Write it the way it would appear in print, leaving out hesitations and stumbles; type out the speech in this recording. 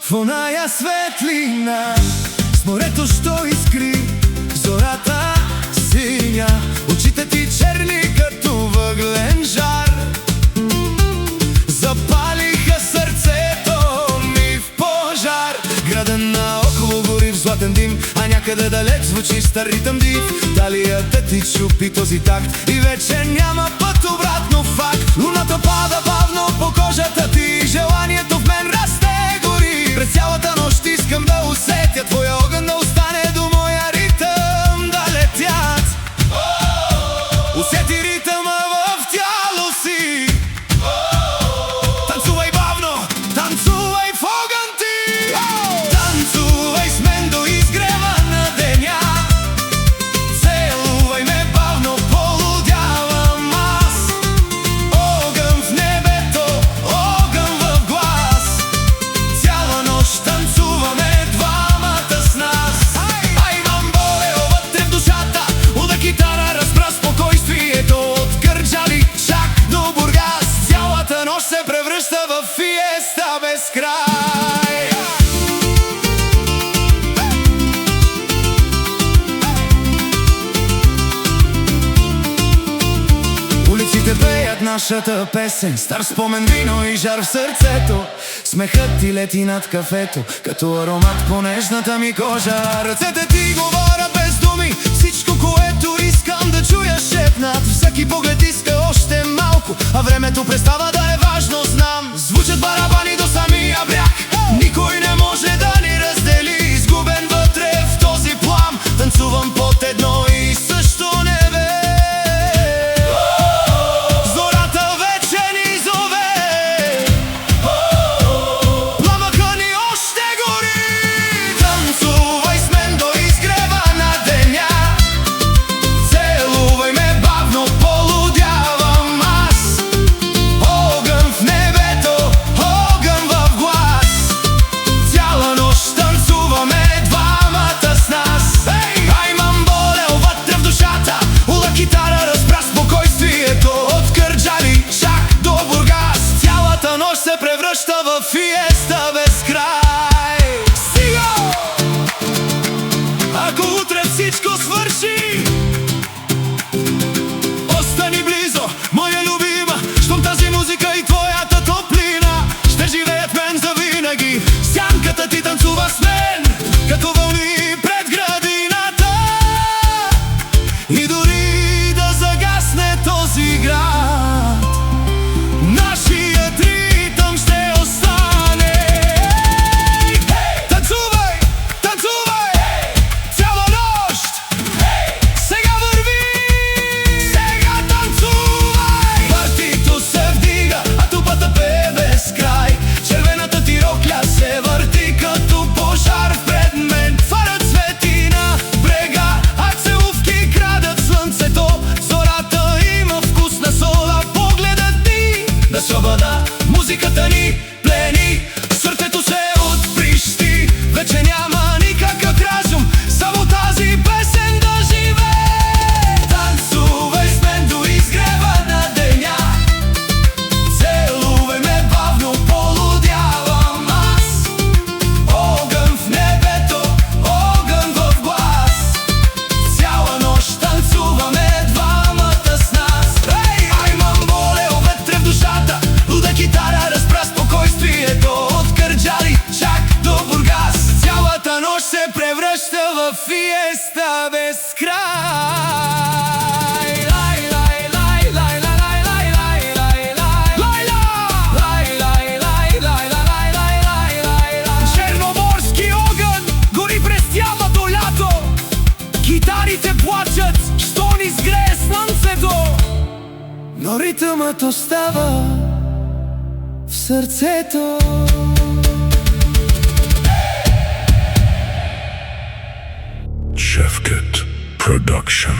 В оная светлина, с морето, що искри, зората синя, очите ти черни като въглен жар. Запалиха сърцето ми в пожар. Града наоколо гори в златен дим, а някъде далеч звучи стар ритъм див. Талията ти чупи този такт и вече няма път обратно, факт. Луната пада бавно по кожата ти, желанието в мен расте. През цялата нощ искам да усетя твоя огън, да остане до моя ритъм да летят. Усети ритъма в тяло си. Танцувай бавно, танцувай в огън ти. Танцувай с мен до изгрева на деня. Целувай ме бавно, полудявам аз. Огън в небето, огън в глас. Цяла нощ танцуваме двамата с нас. Ай, мамболе, вътре в душата, луда китара разбра спокойствието. От Кърджали чак до Бургас, цялата нощ се превръща в фиеста без край. Улиците пеят нашата песен, стар спомен, вино и жар в сърцето. Смехът ти лети над кафето, като аромат по нежната ми кожа. Ръцете ти говорят без думи, всичко, което искам да чуя шепнат. Всеки поглед иска още малко, а времето престава да е важно, знам. Звучат барабани до самия бряг, никой не може да ни раздели. Изгубен вътре в този плам, танцувам под едно и също небе. Се превръща в фиеста без край. Стига! Ако утре всичко свърши, остани близо, моя любима, щом тази музика и твоята топлина ще живеят мен завинаги. Сянката ти танцува с мен, като вълни пред градината. И дори да загасне този град, нашият ритъм ще остане. Танцувай, танцувай, цяла нощ. Сега върви, сега танцувай. Партито се вдига, а тупата пее без край. Червената ти рокля се върти като пожар пред мен. Фарат свети на брега, а целувки крадат слънце но ритъмът остава в сърцето. Шефкет Production.